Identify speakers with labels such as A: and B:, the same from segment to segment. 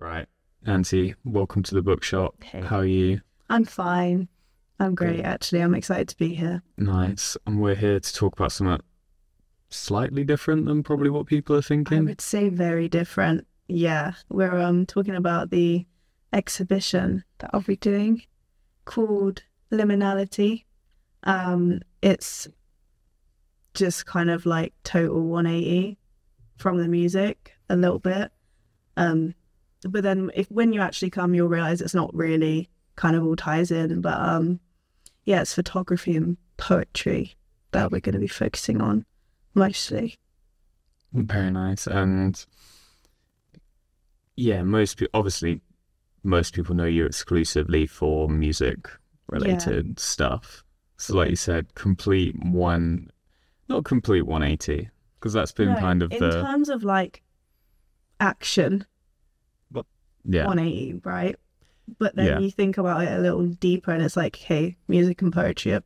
A: Right. Auntie, welcome to the bookshop.
B: Hey.
A: How are you?
B: I'm fine. I'm great,
A: Good.
B: actually. I'm excited to be here.
A: Nice. And we're here to talk about something slightly different than probably what people are
B: I
A: thinking.
B: would say very different. Yeah, we're talking about the exhibition that I'll be doing called Liminality. It's just kind of like total 180 from the music a little bit. But then when you actually come, you'll realize it's not really kind of all ties in. But yeah, it's photography and poetry that we're going to be focusing on mostly.
A: Very nice. And yeah, obviously, most people know you exclusively for music related stuff. So like you said, not complete 180, because that's been
B: No,
A: kind of
B: in
A: the,
B: terms of like action,
A: yeah,
B: 180, right? But then
A: yeah,
B: you think about it a little deeper and it's like, hey, music and poetry are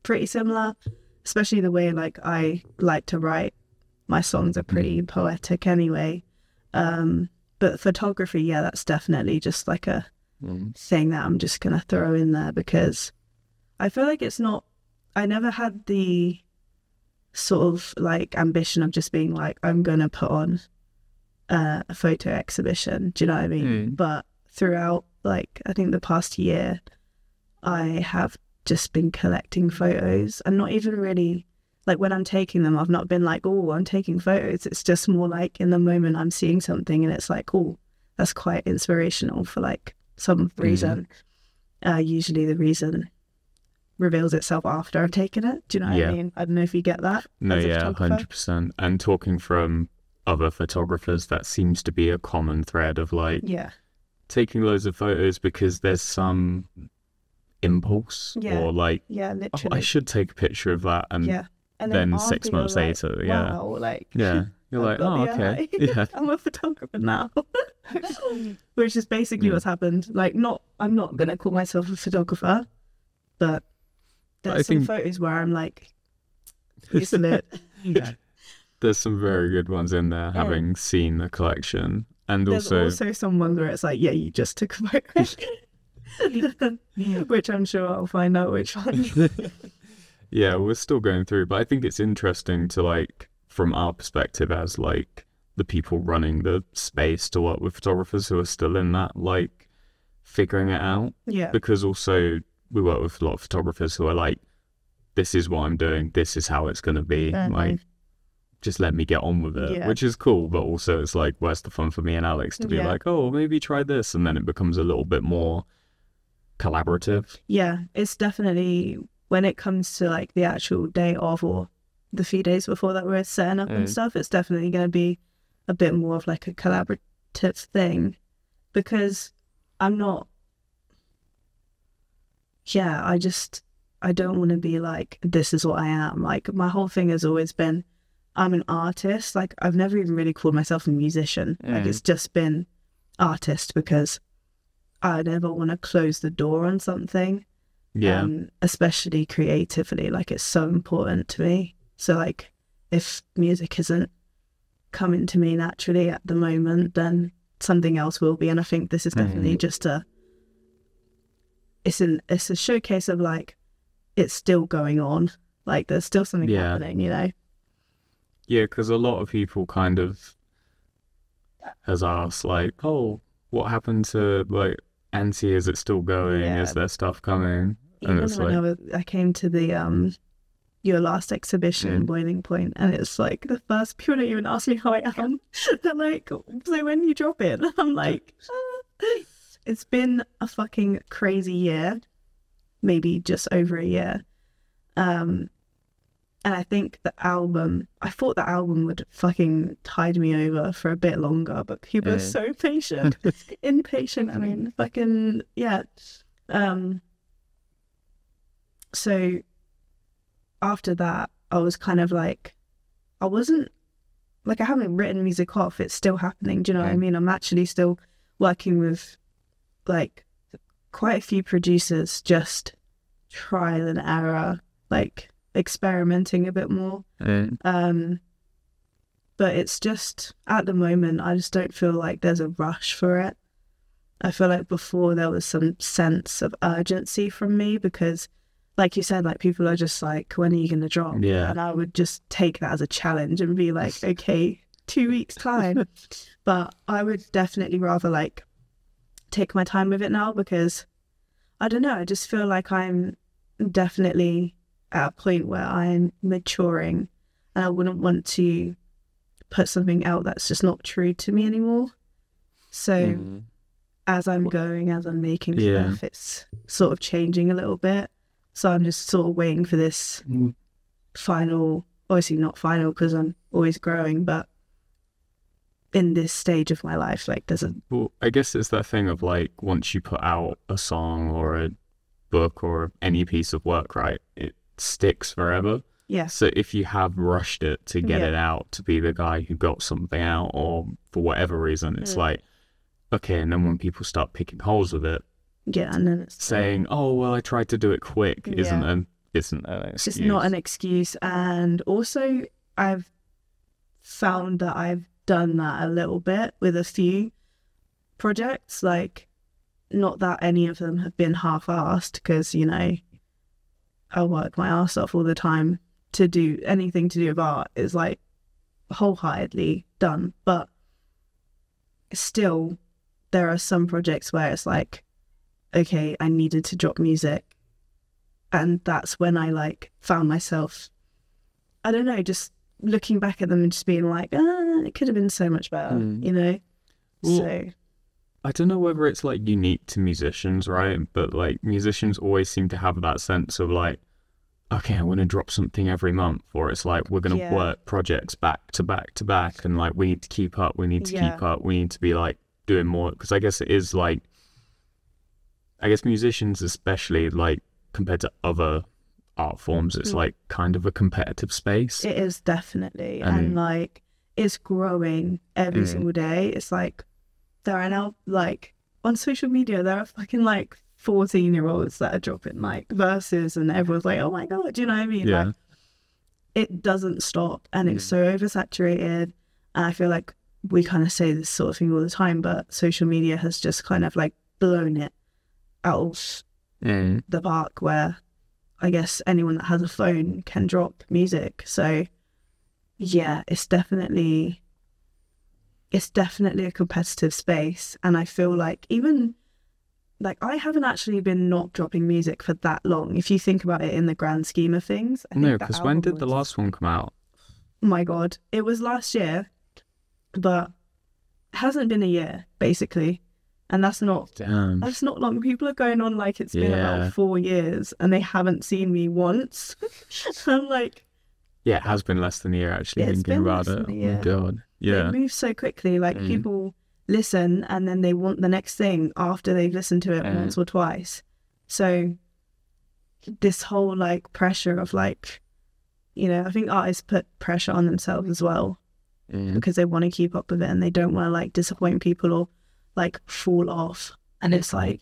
B: pretty similar, especially the way like I like to write. My songs are pretty poetic anyway. But photography, yeah, that's definitely just like a thing that I'm just gonna throw in there because I feel like I never had the sort of like ambition of just being like, I'm gonna put on a photo exhibition. Do you know what I mean? But throughout, like, I think the past year, I have just been collecting photos and not even really, like, when I'm taking them, I've not been like, oh, I'm taking photos. It's just more like in the moment I'm seeing something and it's like, oh, that's quite inspirational for like some reason. Usually the reason reveals itself after I've taken it. Do you know what I mean? I don't know if you get that.
A: No,
B: as a
A: yeah,
B: photographer.
A: 100%. And talking from other photographers, that seems to be a common thread of like
B: Yeah.
A: taking loads of photos because there's some impulse
B: Yeah.
A: or like,
B: Yeah,
A: oh,
B: literally.
A: I should take a picture of that. And
B: Yeah. And
A: then
B: after
A: 6 months
B: you're
A: later,
B: like,
A: yeah.
B: wow, like,
A: Yeah. You're like,
B: I've got
A: oh,
B: the
A: okay.
B: eye.
A: Yeah.
B: I'm a photographer now. Which is basically what's happened. Like, I'm not going to call myself a photographer, but there's some photos where I'm like, using it.
A: There's some very good ones in there, having seen the collection. And
B: There's also some ones where it's like, yeah, you just took a photo. Which I'm sure I'll find out which one.
A: Yeah, we're still going through, but I think it's interesting to like, from our perspective as like the people running the space to work with photographers who are still in that, like figuring it out.
B: Yeah.
A: Because also we work with a lot of photographers who are like, this is what I'm doing, this is how it's going to be. Like, just let me get on with it, which is cool. But also it's like, where's the fun for me and Alex to be like, oh, maybe try this. And then it becomes a little bit more collaborative.
B: Yeah, it's definitely when it comes to like the actual day of or the few days before that we're setting up and stuff, it's definitely going to be a bit more of like a collaborative thing because I'm not, I don't want to be like, this is what I am. Like my whole thing has always been, I'm an artist. Like I've never even really called myself a musician. Like it's just been artist because I never want to close the door on something.
A: Yeah.
B: Especially creatively, like it's so important to me. So like if music isn't coming to me naturally at the moment, then something else will be. And I think this is definitely just it's a showcase of like it's still going on. Like there's still something happening, you know?
A: Yeah, because a lot of people kind of has asked like, oh, what happened to like Auntie? Is it still going? Is there stuff coming? And
B: Even
A: it's
B: when
A: like,
B: I came to the your last exhibition, Boiling Point, and it's like the first people don't even ask me how I am. They're like, so when you drop it? I'm like, it's been a fucking crazy year, maybe just over a year. And I think I thought the album would fucking tide me over for a bit longer, but people are so patient, impatient. I mean, fucking, yeah. So after that, I was kind of like, I haven't written music off. It's still happening. Do you know what I mean? I'm actually still working with like quite a few producers, just trial and error, like experimenting a bit more. But it's just at the moment I just don't feel like there's a rush for it. I feel like before there was some sense of urgency from me because, like you said, like people are just like, when are you going to drop?
A: Yeah.
B: And I would just take that as a challenge and be like, okay, 2 weeks time. But I would definitely rather like take my time with it now because I don't know, I just feel like I'm definitely at a point where I'm maturing and I wouldn't want to put something out that's just not true to me anymore. So as I'm going, as I'm making stuff, it's sort of changing a little bit. So I'm just sort of waiting for this final, obviously not final because I'm always growing, but in this stage of my life, like
A: Well, I guess it's that thing of like, once you put out a song or a book or any piece of work, right, it sticks forever.
B: Yeah.
A: So if you have rushed it to get it out, to be the guy who got something out, or for whatever reason, it's like, okay, and then when people start picking holes with it,
B: and then it's
A: saying, oh, well, I tried to do it quick, isn't an excuse.
B: It's not an excuse. And also, I've found that I've done that a little bit with a few projects, like not that any of them have been half-assed because, you know, I work my ass off all the time. To do anything to do with art is like wholeheartedly done, but still there are some projects where it's like, okay, I needed to drop music, and that's when I like found myself, I don't know, just looking back at them and just being like, it could have been so much better, you know.
A: Well,
B: so
A: I don't know whether it's like unique to musicians, right? But like musicians always seem to have that sense of like, okay, I want to drop something every month, or it's like we're going to work projects back to back to back, and like we need to keep up, we need to keep up, we need to be like doing more, because I guess it is like, I guess musicians especially, like compared to other art forms, it's like kind of a competitive space.
B: It is definitely, and like it's growing every single day. It's like there are now, like on social media, there are fucking like 14-year-olds that are dropping like verses, and everyone's like, oh my god, do you know what I mean?
A: Yeah.
B: Like, it doesn't stop, and it's so oversaturated. And I feel like we kind of say this sort of thing all the time, but social media has just kind of like blown it out of the park, where I guess anyone that has a phone can drop music. So yeah, it's definitely a competitive space. And I feel like even like I haven't actually been not dropping music for that long, if you think about it in the grand scheme of things.
A: No, because when did the last one come out?
B: Oh my god, it was last year, but it hasn't been a year basically, and that's not long. People are going on like it's been about 4 years and they haven't seen me once. I'm like,
A: yeah, it has been less than a year actually, thinking about it. Oh my god, yeah,
B: it moves so quickly. Like people listen and then they want the next thing after they've listened to it once or twice. So this whole like pressure of like, you know, I think artists put pressure on themselves as well because they want to keep up with it and they don't want to like disappoint people or like fall off. And it's like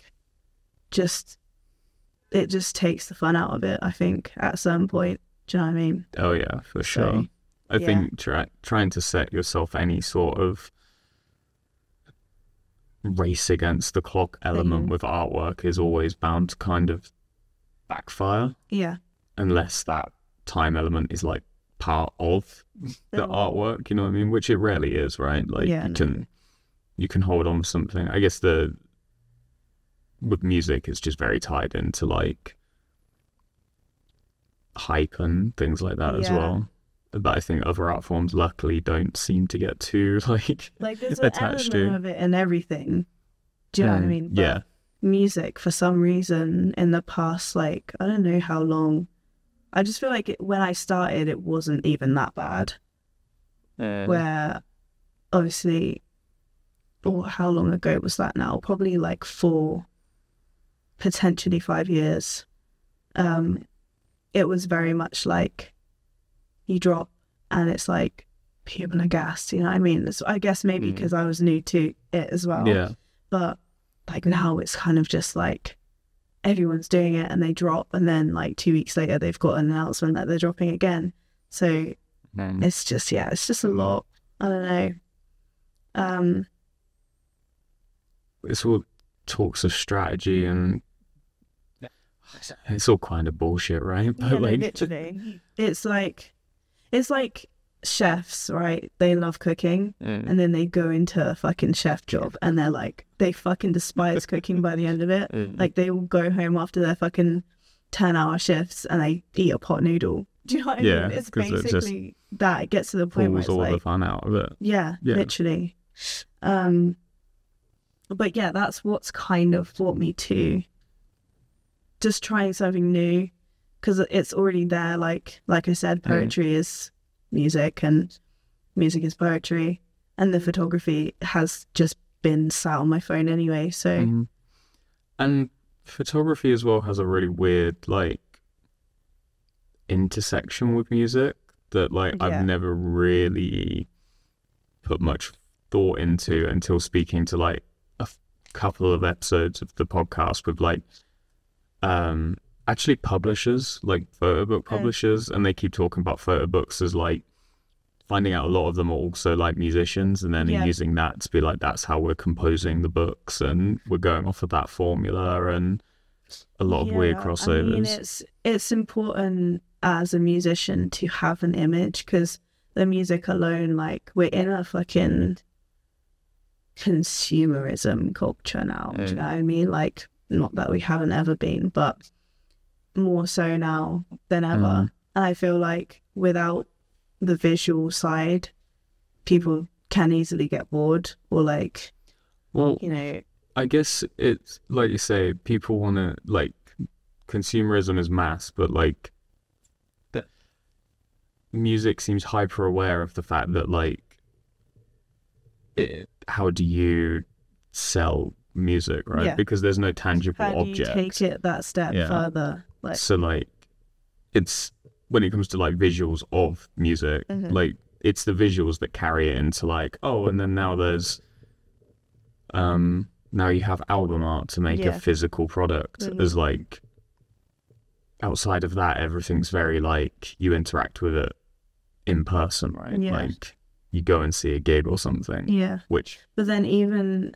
B: it just takes the fun out of it, I think, at a certain point. Do you know what I mean?
A: Oh yeah, for sure. I think trying to set yourself any sort of race against the clock element with artwork is always bound to kind of backfire. Yeah. Unless that time element is like part of the artwork, you know what I mean? Which it rarely is, right? Like you can hold on to something. I guess with music it's just very tied into like hype and things like that as well. But I think other art forms luckily don't seem to get too like
B: there's an element of it in everything. Do you know what I mean? But music, for some reason, in the past, like I don't know how long, I just feel like when I started, it wasn't even that bad. Where obviously, how long ago was that now? Probably like 4, potentially 5 years. It was very much like you drop and it's like people are gassed, you know what I mean? I guess maybe because I was new to it as well. Yeah. But like now it's kind of just like everyone's doing it and they drop, and then like 2 weeks later they've got an announcement that they're dropping again. So it's just it's just a lot. I don't know.
A: It's all talks of strategy, and it's all kind of bullshit, right? But
B: yeah, literally, it's like chefs, right? They love cooking, and then they go into a fucking chef job, and they're like, they fucking despise cooking by the end of it. Like, they will go home after their fucking 10-hour shifts and they eat a pot noodle. Do you know what I mean? It's basically that. It gets to the point where it's
A: all
B: like,
A: the fun out of it.
B: Yeah, literally. But yeah, that's what's kind of brought me to just trying something new, because it's already there. Like I said, poetry is music and music is poetry, and the photography has just been sat on my phone anyway. So
A: and photography as well has a really weird like intersection with music that like I've never really put much thought into until speaking to like a couple of episodes of the podcast with like actually publishers, like photo book publishers, and they keep talking about photo books as like finding out a lot of them are also like musicians, and then using that to be like, that's how we're composing the books, and we're going off of that formula, and a lot of weird crossovers.
B: I mean, it's important as a musician to have an image, because the music alone, like, we're in a fucking consumerism culture now. Do you know what I mean? Like, not that we haven't ever been, but more so now than ever. And I feel like without the visual side, people can easily get bored, or like,
A: well,
B: you know,
A: I guess it's like you say, people want to, like, consumerism is mass, but like music seems hyper aware of the fact that like how do you sell music, right? Because there's no tangible object.
B: How do you take it that step further? Like,
A: so like, it's when it comes to like visuals of music, like it's the visuals that carry it into like, oh, and then now there's now you have album art to make a physical product. As like, outside of that, everything's very like, you interact with it in person, right? Like, you go and see a gig or something. Which,
B: but then even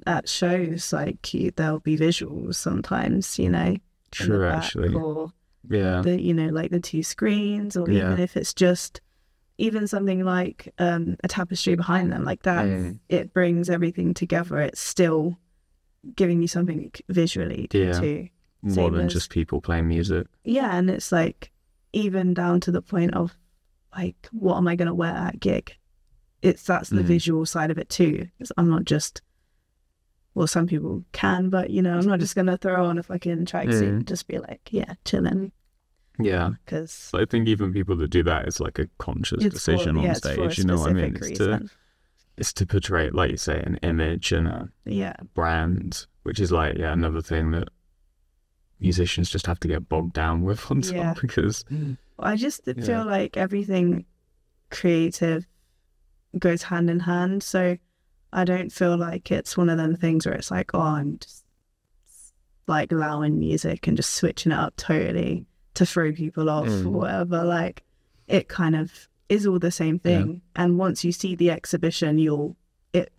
B: at shows, like, there'll be visuals sometimes, you know.
A: True, actually.
B: Or the, you know, like the two screens, or even if it's just even something like a tapestry behind them, like that, it brings everything together. It's still giving you something visually to
A: more than just people playing music.
B: And it's like, even down to the point of like, what am I going to wear at a gig? That's the visual side of it too. I'm not just, well, some people can, but you know, I'm not just going to throw on a fucking tracksuit and just be like, chilling. Because
A: I think even people that do that, it's like a conscious decision on stage. You know what I mean? It's to portray, like you say, an image and a brand, which is like another thing that musicians just have to get bogged down with on top, because
B: I just feel like everything creative goes hand in hand. So I don't feel like it's one of them things where it's like, oh, I'm just like allowing music and just switching it up totally to throw people off or whatever. Like, it kind of is all the same thing. And once you see the exhibition, it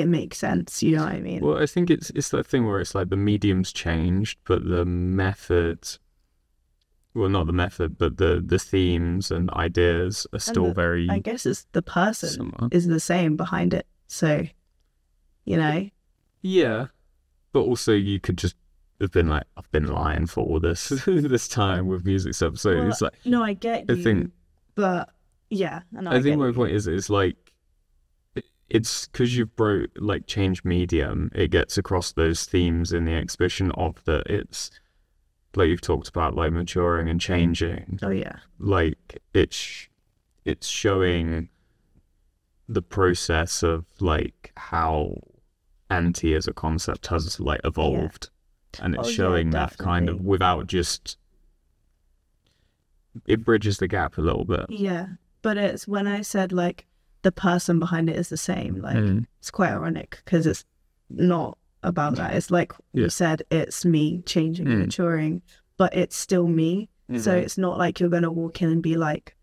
B: makes sense. You know what I mean?
A: Well, I think it's that thing where it's like the medium's changed, but the method, well, not the method, but the themes and ideas are still very,
B: I guess it's the person is the same behind it. So, you know.
A: Yeah. But also you could just have been like, I've been lying for all this this time with music stuff. So it's like,
B: no, I get you. But yeah.
A: I think my point is like, it's because you've changed medium, it gets across those themes in the exhibition of that it's like you've talked about, like maturing and changing.
B: Oh yeah.
A: Like it's showing the process of like how anti as a concept has like evolved, and it's showing that kind of without just, it bridges the gap a little bit.
B: Yeah, but it's when I said like the person behind it is the same, like it's quite ironic because it's not about that. It's like you said, it's me changing and maturing, but it's still me. So it's not like you're gonna walk in and be like,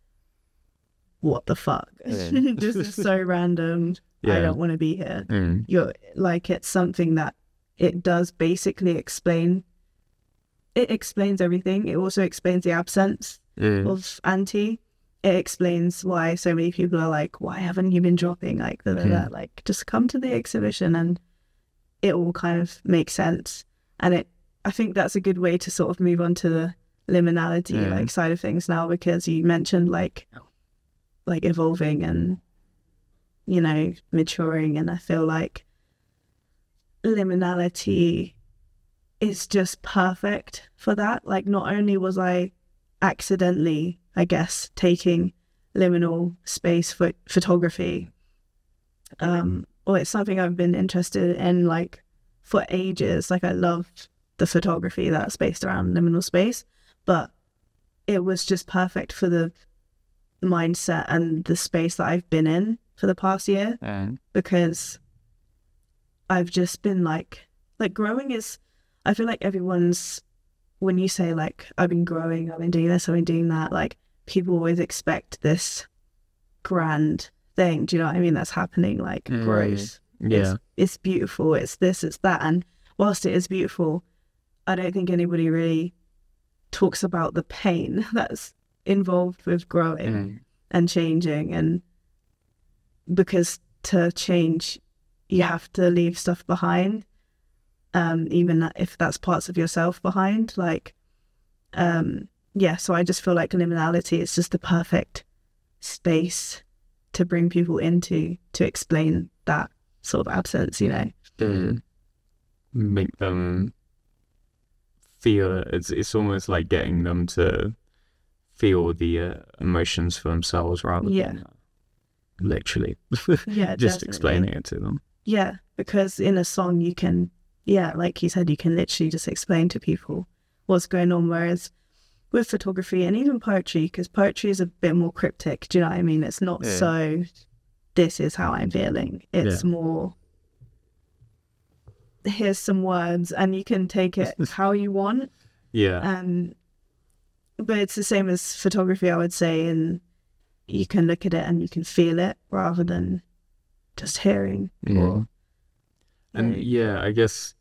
B: what the fuck? This is so random. I don't want to be here. You're like, it's something that it does basically explains everything. It also explains the absence of anti. It explains why so many people are like, why haven't you been dropping, like that? Like, just come to the exhibition, and it all kind of makes sense. And I think that's a good way to sort of move on to the liminality like side of things now, because you mentioned like evolving and, you know, maturing, and I feel like liminality is just perfect for that. Like, not only was I accidentally, I guess, taking liminal space for photography, or it's something I've been interested in like for ages. Like, I love the photography that's based around liminal space, but it was just perfect for the mindset and the space that I've been in for the past year, because I've just been like growing is, I feel like everyone's, when you say like, I've been growing, I've been doing this, I've been doing that, like, people always expect this grand thing, do you know what I mean, that's happening, like growth. It's beautiful, it's this, it's that, and whilst it is beautiful, I don't think anybody really talks about the pain that's involved with growing and changing. And because to change, you have to leave stuff behind, even if that's parts of yourself behind, like so I just feel like liminality is just the perfect space to bring people into, to explain that sort of absence, you know.
A: Make them feel, it's almost like getting them to feel the emotions for themselves rather than literally just explaining it to them.
B: Yeah, because in a song you can, like you said, you can literally just explain to people what's going on, whereas with photography and even poetry, because poetry is a bit more cryptic, do you know what I mean? It's not so, this is how I'm feeling. It's more, here's some words, and you can take it how you want. But it's the same as photography, I would say, and you can look at it and you can feel it rather than just hearing.
A: I guess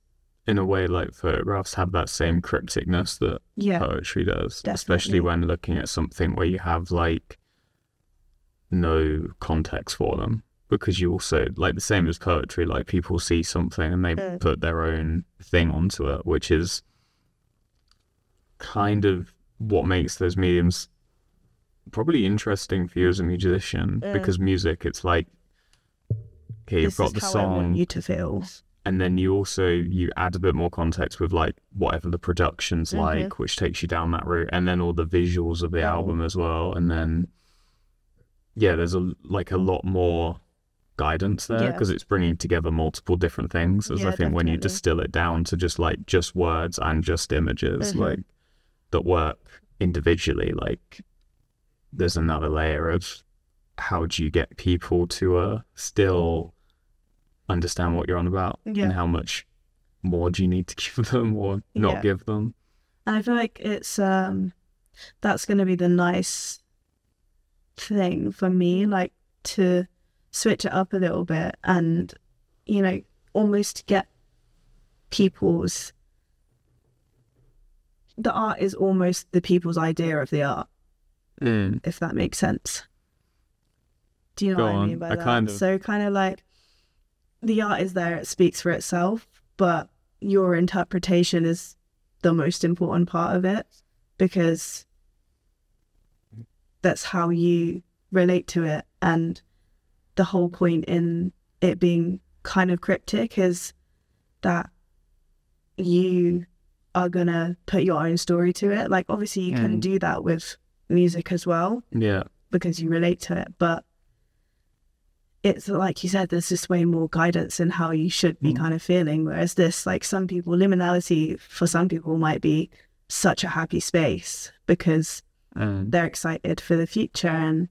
A: in a way, like, photographs have that same crypticness that poetry does, especially when looking at something where you have like no context for them, because you also, like, the same as poetry, like, people see something and they put their own thing onto it, which is kind of what makes those mediums probably interesting for you as a musician, because music, it's like, okay, you've got the song, I want
B: you to feel,
A: and then you add a bit more context with like whatever the production's like, which takes you down that route, and then all the visuals of the album as well, and then there's a lot more guidance there, because it's bringing together multiple different things, as I think when you distill it down to just words and just images like that work individually, like, there's another layer of how do you get people to still understand what you're on about, and how much more do you need to give them or not give them.
B: And I feel like it's that's going to be the nice thing for me, like, to switch it up a little bit and, you know, almost get people's, the art is almost the people's idea of the art, if that makes sense. Do you know what I mean by that?
A: Kind of.
B: So kind of like, the art is there, it speaks for itself, but your interpretation is the most important part of it, because that's how you relate to it. And the whole point in it being kind of cryptic is that you are gonna put your own story to it. Like, obviously you can do that with music as well, because you relate to it, but it's like you said, there's just way more guidance in how you should be kind of feeling, whereas this, like, some people, liminality for some people might be such a happy space because they're excited for the future and,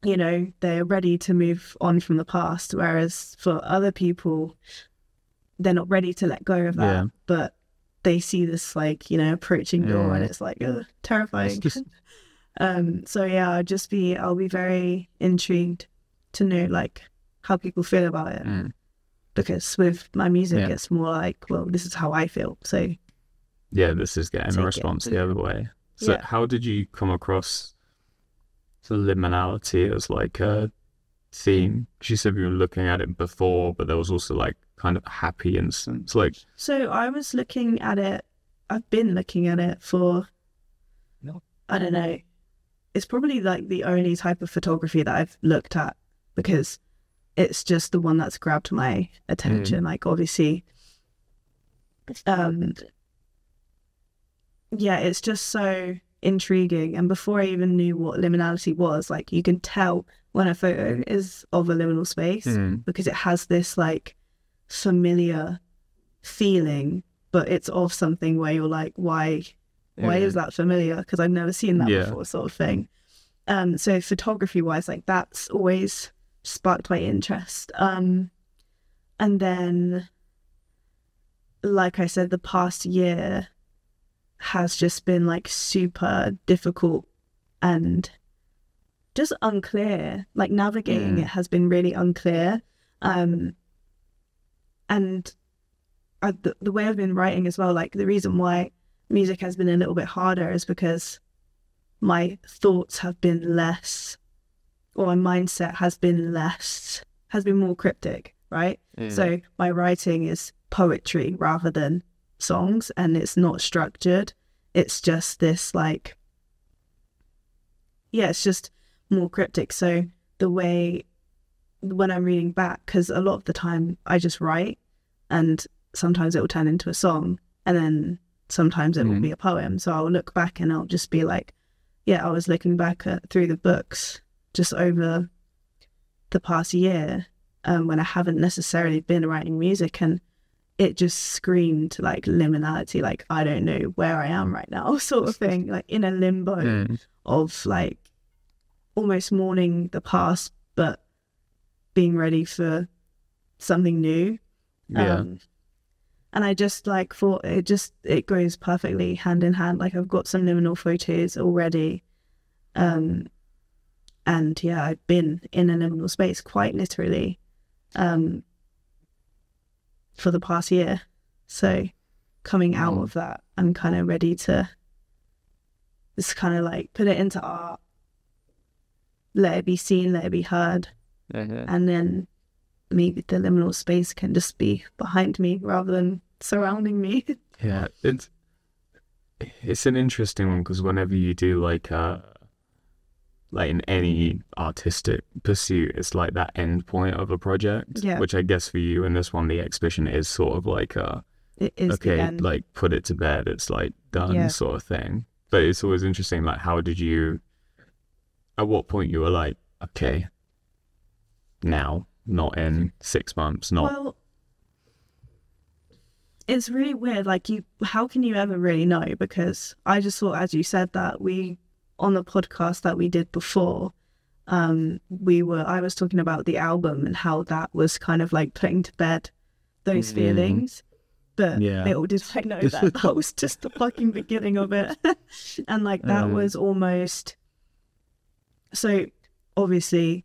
B: you know, they're ready to move on from the past, whereas for other people, they're not ready to let go of that, but they see this, like, you know, approaching door and it's like, ugh, terrifying. So yeah, I'll be very intrigued to know, like, how people feel about it. because with my music, it's more like, well, this is how I feel. So
A: yeah, this is getting a response the other way. So how did you come across the liminality as like a theme? Because you said you were looking at it before, but there was also like kind of a happy instance. Like,
B: so I was looking at it. I've been looking at it for, I don't know. It's probably like the only type of photography that I've looked at, because it's just the one that's grabbed my attention. Like, obviously, yeah, it's just so intriguing. And before I even knew what liminality was, like, you can tell when a photo is of a liminal space because it has this like familiar feeling, but it's of something where you're like, why is that familiar? Because I've never seen that before, sort of thing. So photography wise, like, that's always sparked my interest. And then, like I said, the past year has just been like super difficult and just unclear. Like, navigating it has been really unclear. And the way I've been writing as well, like, the reason why music has been a little bit harder is because my thoughts have been less, or my mindset has been more cryptic, right? So my writing is poetry rather than songs, and it's not structured. It's just this like, it's just more cryptic. So the way, when I'm reading back, because a lot of the time I just write, and sometimes it will turn into a song, and then sometimes it will be a poem. So I'll look back and I'll just be like, I was looking back through the books just over the past year, when I haven't necessarily been writing music, and it just screamed like liminality, like, I don't know where I am right now, sort of thing, like in a limbo of like almost mourning the past, but being ready for something new. And I just like thought it goes perfectly hand in hand. Like, I've got some liminal photos already. And yeah, I've been in a liminal space quite literally for the past year. So coming out of that, I'm kind of ready to just kind of like put it into art, let it be seen, let it be heard. And then maybe the liminal space can just be behind me rather than surrounding me.
A: Yeah, it's an interesting one, because whenever you do like in any artistic pursuit, it's like that end point of a project, which I guess for you in this one, the exhibition is sort of like
B: it is
A: okay, like put it to bed, it's like done sort of thing. But it's always interesting, like, how did you, at what point you were like, okay, now, not in 6 months, not.
B: Well, it's really weird. Like, how can you ever really know? Because I just thought, as you said, that on the podcast that we did before, I was talking about the album and how that was kind of like putting to bed those feelings. But little did I know that was just the fucking beginning of it. And like, that was almost, so obviously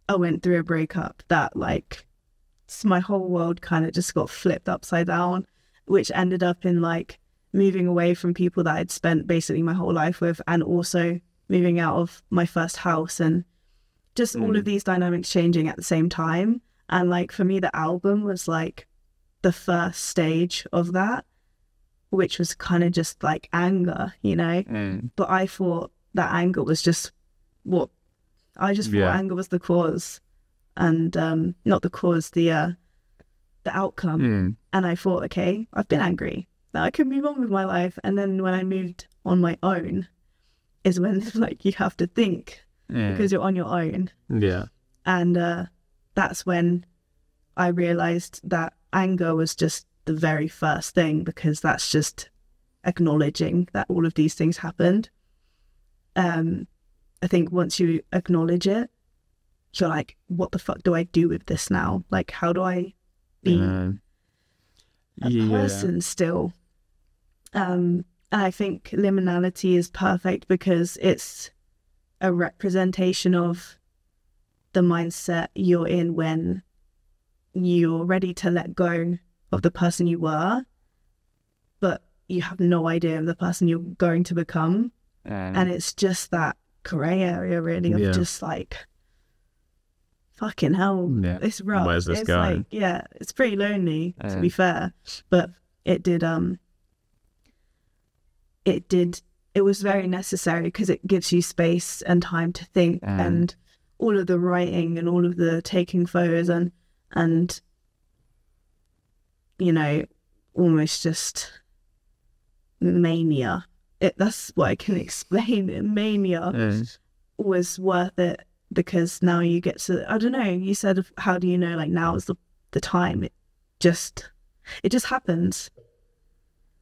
B: I went through a breakup that like, my whole world kind of just got flipped upside down, which ended up in like moving away from people that I'd spent basically my whole life with, and also moving out of my first house, and just all of these dynamics changing at the same time. And like, for me, the album was like the first stage of that, which was kind of just like anger, you know? But I thought that anger was just thought anger was the cause, and not the cause, the outcome. And I thought, okay, I've been angry, now I can move on with my life. And then when I moved on my own is when like you have to think, because you're on your own. And that's when I realized that anger was just the very first thing, because that's just acknowledging that all of these things happened. I think once you acknowledge it, you're like, what the fuck do I do with this now? Like, how do I be a person still? And I think liminality is perfect because it's a representation of the mindset you're in when you're ready to let go of the person you were, but you have no idea of the person you're going to become. And it's just that grey area, really, of just like, fucking hell, it's rough.
A: Where's this going?
B: Like, it's pretty lonely, to be fair. But it was very necessary because it gives you space and time to think, and all of the writing and all of the taking photos and you know, almost just mania. That's what I can explain. Mania was worth it because now you get to, I don't know, you said, how do you know, like, now is the time? It just happens.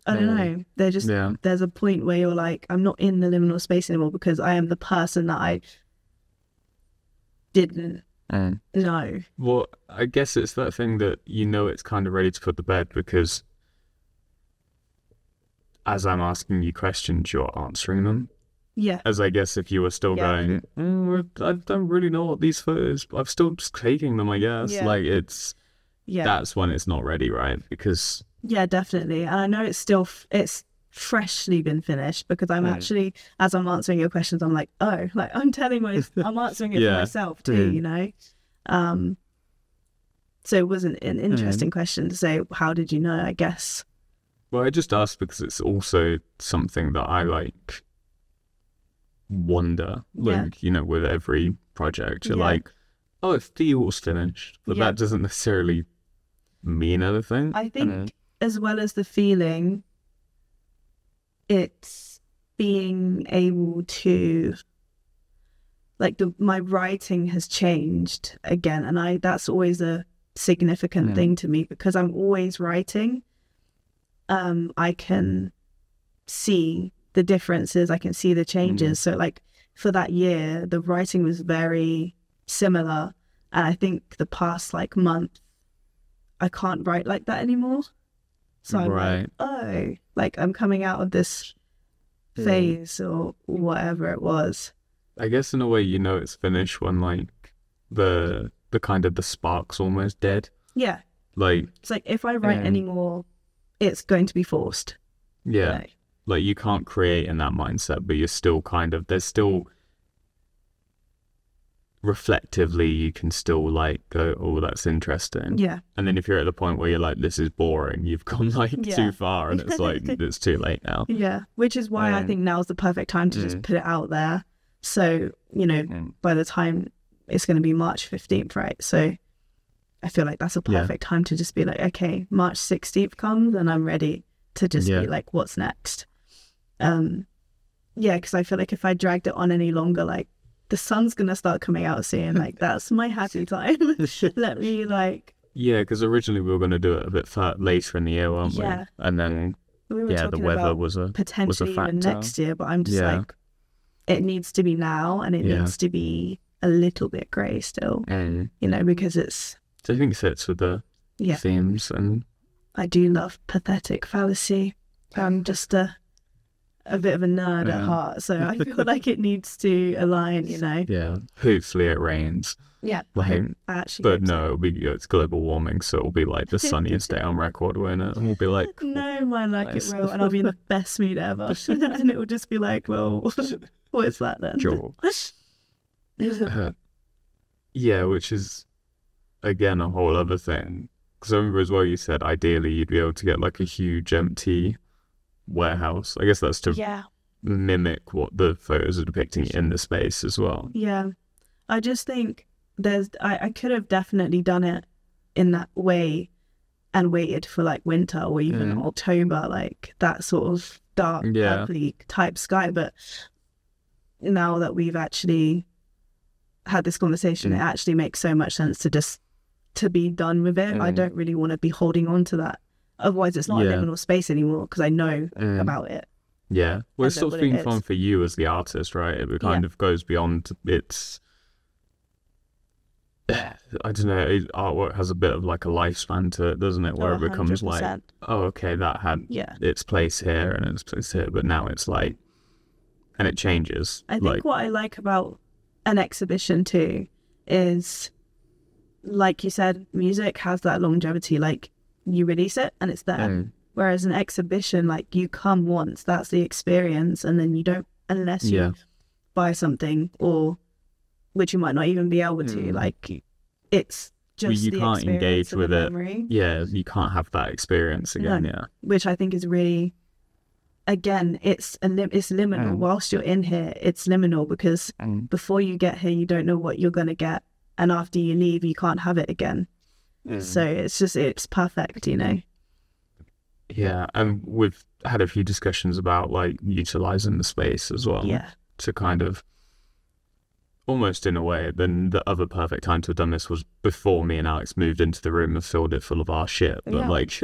B: I don't know. There's a point where you're like, I'm not in the liminal space anymore because I am the person that I didn't know.
A: Well, I guess it's that thing that, you know, it's kind of ready to put to bed because as I'm asking you questions, you're answering them.
B: Yeah.
A: As I guess if you were still going, I don't really know what these photos, I'm still just taking them, I guess.
B: Yeah.
A: Like, that's when it's not ready, right? Because...
B: Yeah, definitely. And I know it's freshly been finished because I'm actually, as I'm answering your questions, I'm like, oh, like I'm answering it for myself too, you know? So it wasn't an interesting question to say, how did you know, I guess.
A: Well, I just asked because it's also something that I like wonder, like, you know, with every project, you're like, oh, it feels finished, but that doesn't necessarily mean anything.
B: I think as well as the feeling, it's being able to, like, my writing has changed again, and that's always a significant thing to me because I'm always writing. I can see the differences, I can see the changes. So like for that year, the writing was very similar, and I think the past like month, I can't write like that anymore. So I'm like, oh, like I'm coming out of this phase or whatever it was.
A: I guess in a way, you know, it's finished when like the kind of the spark's almost dead.
B: Yeah.
A: Like
B: it's like if I write anymore, it's going to be forced.
A: Yeah. Like you can't create in that mindset, but you're still kind of, there's still reflectively, you can still like go, oh, that's interesting.
B: Yeah.
A: And then if you're at the point where you're like, this is boring, you've gone like too far and it's like, it's too late now.
B: Yeah. Which is why I think now's the perfect time to just put it out there. So, you know, by the time it's going to be March 15th, right? So I feel like that's a perfect time to just be like, okay, March 16th comes and I'm ready to just be like, what's next? Because I feel like if I dragged it on any longer, like the sun's going to start coming out soon. Like that's my happy time. Let me like...
A: Yeah, because originally we were going to do it a bit later in the year, weren't we?
B: Yeah.
A: And then,
B: we were
A: the weather was a
B: potentially
A: factor.
B: even next year, but I'm just like, it needs to be now and it needs to be a little bit grey still, you know, because it's...
A: I think it fits with the themes. And
B: I do love pathetic fallacy. I'm just a bit of a nerd at heart, so I feel like it needs to align, you know.
A: Yeah, hopefully it rains.
B: Yeah,
A: like,
B: actually.
A: But no, it's global warming, so it'll be like the sunniest day on record, won't it? And we'll be like, cool.
B: No, mine like nice. It will, and I'll be in the best mood ever, and it will just be like, well, what is that then?
A: Sure. Yeah, which is again a whole other thing. Because I remember as well, you said ideally you'd be able to get like a huge empty warehouse. I guess that's to mimic what the photos are depicting in the space as well.
B: Yeah, I just think I could have definitely done it in that way and waited for like winter or even October, like that sort of dark purpley type sky. But now that we've actually had this conversation, it actually makes so much sense to be done with it. I don't really want to be holding on to that. Otherwise, it's not a liminal space anymore because I know about it.
A: Yeah. Well, it stops being fun for you as the artist, right? It kind of goes beyond its... I don't know, artwork has a bit of like a lifespan to it, doesn't it? Where it becomes 100%. Like, oh, okay, that had its place here and its place here, but now it's like... And it changes.
B: I think what I like about an exhibition too is... like you said, music has that longevity. Like, you release it and it's there. Whereas an exhibition, like, you come once, that's the experience, and then you don't, unless you buy something, or which you might not even be able to. Like, it's just
A: you
B: the
A: can't engage with it.
B: memory.
A: Yeah, you can't have that experience again.
B: No. Which I think is really, again, it's liminal. Whilst you're in here, it's liminal, because before you get here, you don't know what you're going to get, and after you leave, you can't have it again. So it's perfect, you know.
A: Yeah, and we've had a few discussions about like utilizing the space as well.
B: Yeah.
A: To kind of, almost in a way, then the other perfect time to have done this was before me and Alex moved into the room and filled it full of our shit. But like,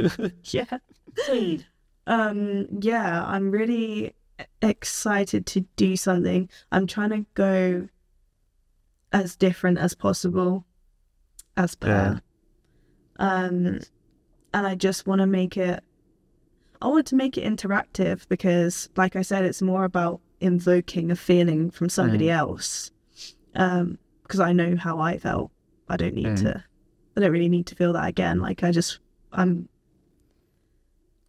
B: I'm really excited to do something. I'm trying to go as different as possible, as per. And I just want to make it. I want to make it interactive, because, like I said, it's more about invoking a feeling from somebody else. Because I know how I felt. I don't need to. I don't really need to feel that again. Like, I'm.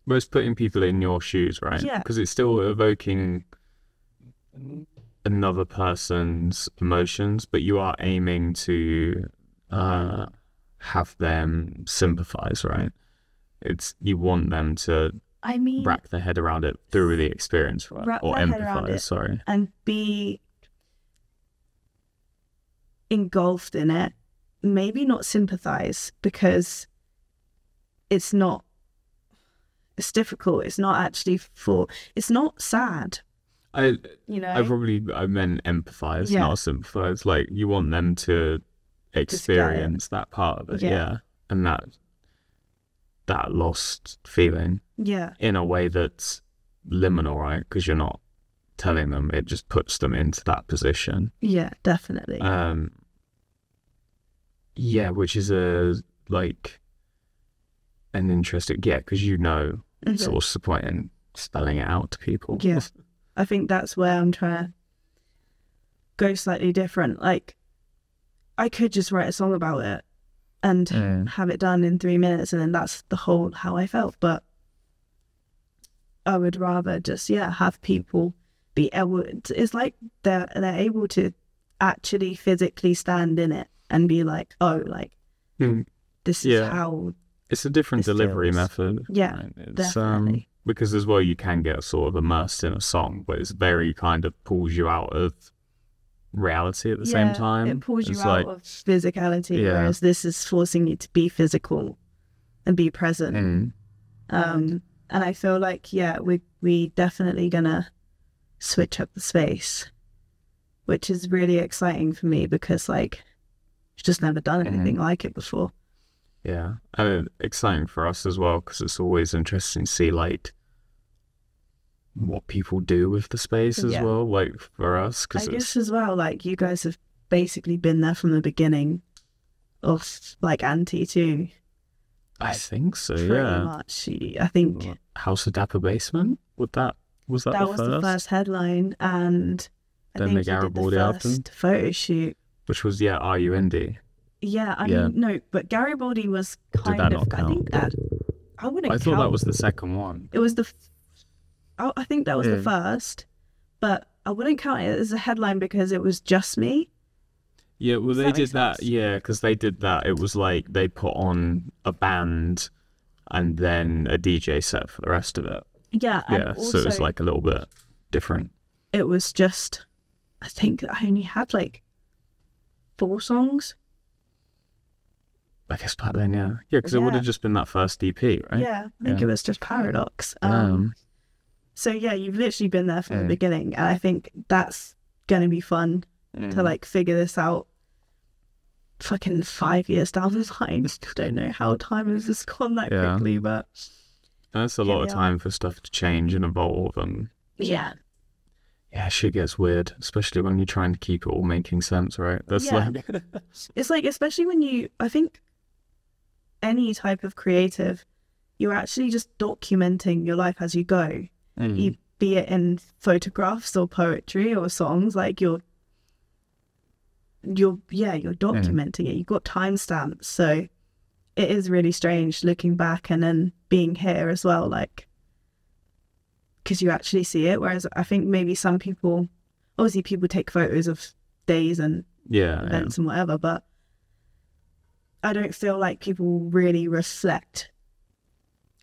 A: But it's putting people in your shoes, right?
B: Yeah.
A: Because it's still evoking another person's emotions, but you are aiming to have them sympathize, right? You want them to wrap their head around it through the experience, right? Or empathize,
B: and be engulfed in it. Maybe not sympathize, because it's difficult. It's not actually it's not sad.
A: I meant empathize, not sympathize. Like, you want them to experience that part of it, and that lost feeling, in a way that's liminal, right? Because you're not telling them; it just puts them into that position.
B: Yeah, definitely.
A: Which is an interesting, because so what's the point in spelling it out to people?
B: Yeah, I think that's where I'm trying to go slightly different. Like, I could just write a song about it and have it done in 3 minutes, and then that's the whole how I felt. But I would rather just have people be able. It's like they're able to actually physically stand in it and be like, oh, like this is how.
A: It's a different delivery method.
B: Yeah,
A: right? It's,
B: definitely.
A: Because as well, you can get sort of immersed in a song, but it's very kind of pulls you out of reality at the same time.
B: It pulls you out of physicality, whereas this is forcing you to be physical and be present. And I feel like, we definitely gonna switch up the space, which is really exciting for me, because like, I've just never done anything like it before.
A: Yeah, and exciting for us as well, because it's always interesting to see like what people do with the space as well. Like, for us, because
B: I guess as well, like, you guys have basically been there from the beginning of like Anti too.
A: I think so.
B: Pretty much. I think
A: House of Dapper Basement. Was that
B: the first headline, and
A: then
B: I think
A: the Garibaldi album,
B: first photo shoot,
A: which was Are You Indie?
B: Yeah, I mean, no, but Garibaldi was kind of.
A: Not count?
B: I think that I
A: thought that was the second one.
B: It was I think that was the first, but I wouldn't count it as a headline because it was just me.
A: Yeah, well, they did that. Yeah, because they did that. It was like they put on a band and then a DJ set for the rest of it.
B: Yeah,
A: yeah. So it was like a little bit different.
B: It was just, I think I only had like 4 songs.
A: I guess back then, yeah, because it would have just been that first EP, right?
B: Yeah, I think it was just Paradox. So yeah, you've literally been there from the beginning, and I think that's gonna be fun to like figure this out. Fucking 5 years down the line, don't know how time has just gone that quickly, but
A: that's a lot of time for stuff to change and evolve, and
B: yeah,
A: shit gets weird, especially when you're trying to keep it all making sense, right? That's like
B: it's like, especially when I think any type of creative, you're actually just documenting your life as you go. You, be it in photographs or poetry or songs, like you're documenting it. You've got timestamps, so it is really strange looking back and then being here as well, like, because you actually see it. Whereas I think maybe some people, obviously people take photos of days and events and whatever, but I don't feel like people really reflect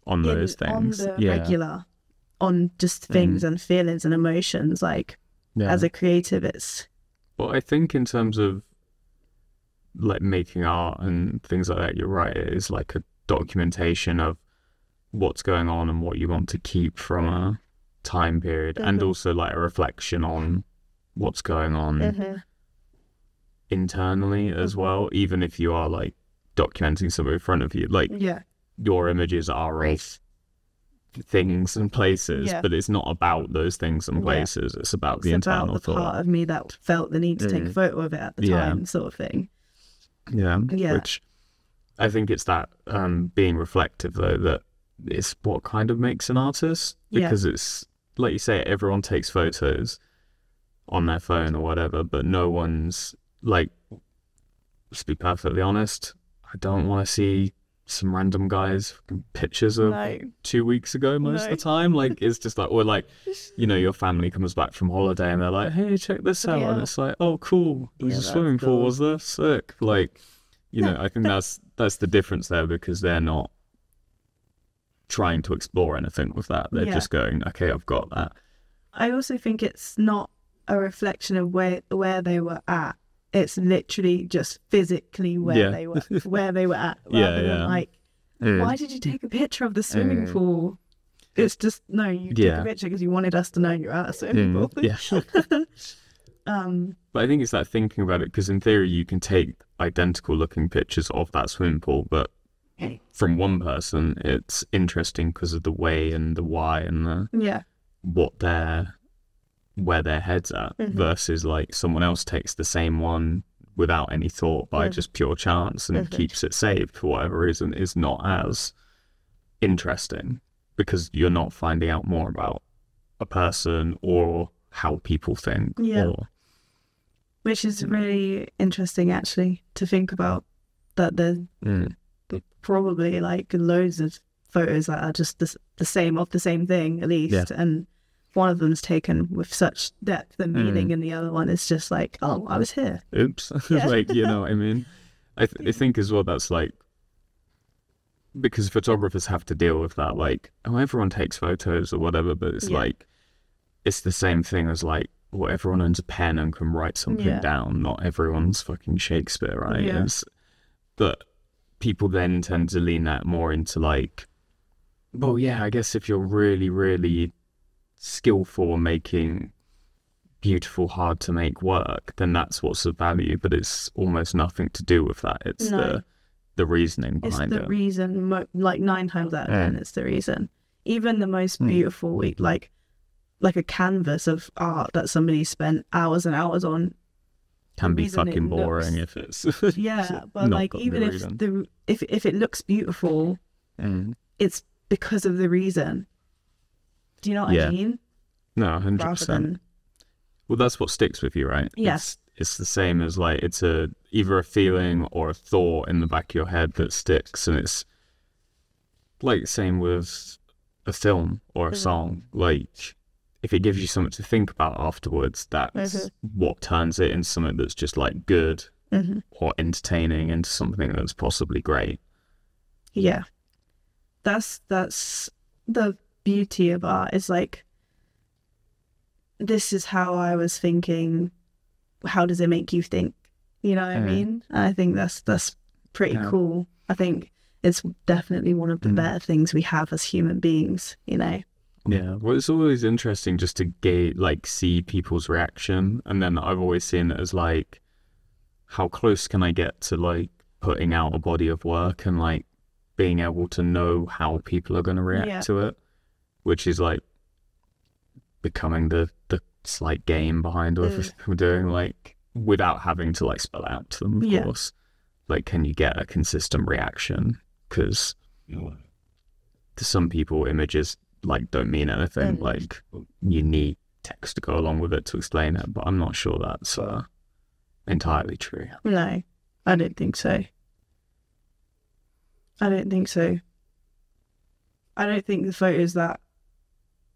A: on those things,
B: on the regular, on just things and feelings and emotions. Like as a creative, it's.
A: Well, I think in terms of like making art and things like that, you're right. It is like a documentation of what's going on and what you want to keep from a time period, and also like a reflection on what's going on internally as well. Even if you are like documenting something in front of you, like your images are of things and places, but it's not about those things and places. It's about the internal
B: thought. Part of me that felt the need to take a photo of it at the time, sort of thing. Which I think it's that being reflective though, that is what kind of makes an artist, because it's like you say, everyone takes photos on their phone or whatever, but no one's like, to be perfectly honest, I don't want to see some random guys pictures of 2 weeks ago most of the time. Like it's just like, or like, you know, your family comes back from holiday and they're like, hey, check this out, and it's like, oh cool, there's a swimming pool, was there? Sick. Like, you know, I think that's the difference there, because they're not trying to explore anything with that. They're just going, okay, I've got that. I also think it's not a reflection of where they were at. It's literally just physically where they were at, rather than like, why did you take a picture of the swimming pool? It's just, no, you took a picture because you wanted us to know you're at a swimming pool.
A: But I think it's that thinking about it, because in theory you can take identical looking pictures of that swimming pool, but from one person it's interesting because of the way and the why and the where their head's at, versus like someone else takes the same one without any thought by just pure chance and keeps it saved for whatever reason, is not as interesting, because you're not finding out more about a person or how people think.
B: Which is really interesting actually to think about, that there's probably like loads of photos that are just the same of the same thing at least, and one of them's taken with such depth and meaning, and the other one is just like, oh, I was here.
A: Oops. Like, you know what I mean? I think as well, that's like, because photographers have to deal with that, like, oh, everyone takes photos or whatever, but it's like, it's the same thing as like, well, everyone owns a pen and can write something down. Not everyone's fucking Shakespeare, right? But people then tend to lean that more into like, well, yeah, I guess if you're really, really skillful making beautiful, hard to make work, then that's what's of value. But it's almost nothing to do with that. It's the reasoning behind it.
B: It's the reason, like 9 times out of 10, it's the reason. Even the most beautiful, like a canvas of art that somebody spent hours and hours on,
A: can be fucking boring if it's
B: but like, even if it looks beautiful, it's because of the reason. Do you know what I mean?
A: No, 100%. Well, that's what sticks with you, right?
B: Yes.
A: It's the same as like, it's either a feeling or a thought in the back of your head that sticks, and it's like same with a film or a song. Like, if it gives you something to think about afterwards, that's what turns it into something that's just like good or entertaining into something that's possibly great.
B: Yeah. That's the beauty of art, is like, this is how I was thinking, how does it make you think? You know what I mean? And I think that's pretty cool. I think it's definitely one of the better things we have as human beings, you know?
A: Yeah, well, it's always interesting just to see people's reaction, and then I've always seen it as like, how close can I get to like putting out a body of work and like being able to know how people are going to react to it, which is like becoming the slight game behind everything we're doing, like without having to like spell out to them, of course. Like, can you get a consistent reaction? Because to some people, images like don't mean anything. Like, you need text to go along with it to explain it, but I'm not sure that's entirely true.
B: No, I don't think so. I don't think so. I don't think the photos that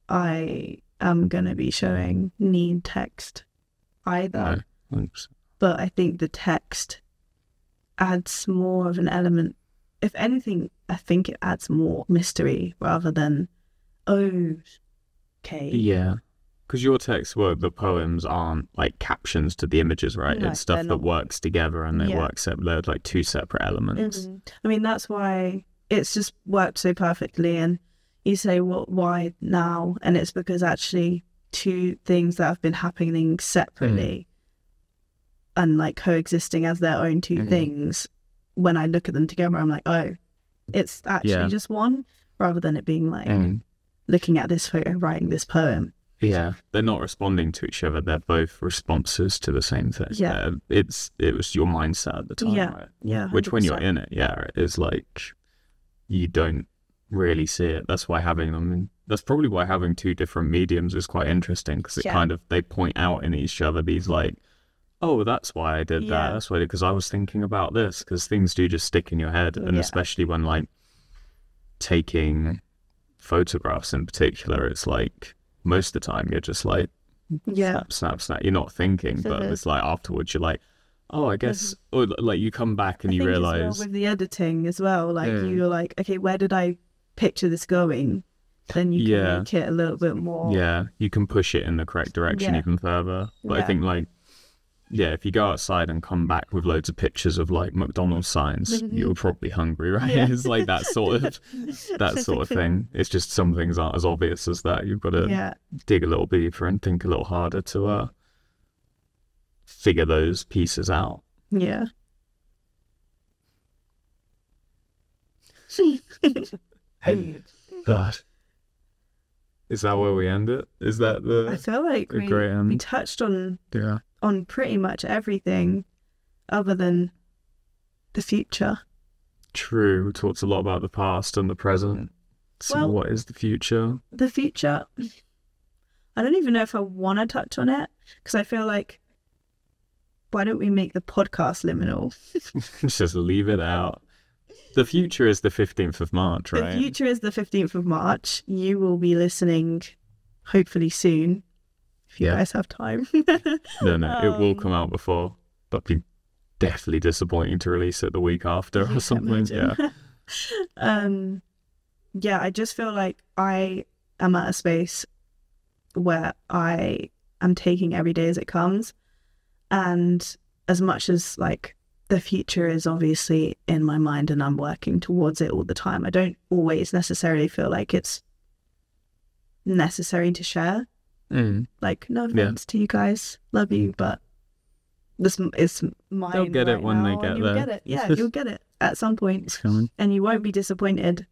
B: I am going to be showing need text either.
A: No, 100%.
B: But I think the text adds more of an element. If anything, I think it adds more mystery rather than, oh, okay.
A: Yeah. Because your text work, the poems aren't like captions to the images, right?
B: No,
A: it's stuff that works together and they work separate. They're like two separate elements.
B: I mean, that's why it's just worked so perfectly. And you say, well, why now? And it's because actually two things that have been happening separately and like coexisting as their own two things, when I look at them together, I'm like, oh, it's actually just one, rather than it being like looking at this photo, writing this poem.
A: Yeah, they're not responding to each other. They're both responses to the same thing.
B: Yeah,
A: it was your mindset at the time, right?
B: Yeah, 100%.
A: Which when you're in it, it's like you don't really see it. That's why having them. That's probably why having two different mediums is quite interesting, because it kind of, they point out in each other these like, oh, that's why I did that. That's why, because I was thinking about this. Because things do just stick in your head, and especially when like taking photographs in particular, it's like, most of the time you're just like, snap. You're not thinking, but it's like afterwards you're like, oh, I guess, or like you come back and you realize
B: with the editing as well, like you're like, okay, where did I picture this going? Then you can make it a little bit more. Yeah,
A: you can push it in the correct direction even further. But I think like, if you go outside and come back with loads of pictures of like McDonald's signs, you're probably hungry, right? It's like that sort of thing. It's just some things aren't as obvious as that. You've got to dig a little deeper and think a little harder to figure those pieces out.
B: Yeah.
A: God. Is that where we end it? Is that the?
B: I feel like we touched on pretty much everything other than the future.
A: True. We talked a lot about the past and the present. So well, what is the future?
B: The future, I don't even know if I want to touch on it, because I feel like, why don't we make the podcast liminal?
A: Just leave it out. The future is the 15th of March, right?
B: The future is the 15th of March. You will be listening hopefully soon, if you guys have time.
A: No, it will come out before. That'd be definitely disappointing to release it the week after or something.
B: I just feel like I am at a space where I am taking every day as it comes. And as much as like the future is obviously in my mind and I'm working towards it all the time, I don't always necessarily feel like it's necessary to share. Like, no offense to you guys, love you, but this is mine.
A: They'll get it when they get there.
B: Get it. Yeah, you'll get it at some point. It's coming. And you won't be disappointed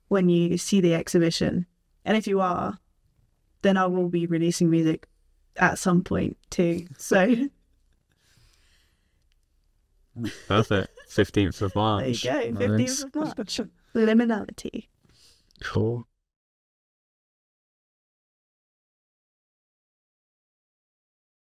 B: when you see the exhibition. And if you are, then I will be releasing music at some point too. So
A: perfect. 15th of March.
B: There you go. 15th of March. Liminality.
A: Cool.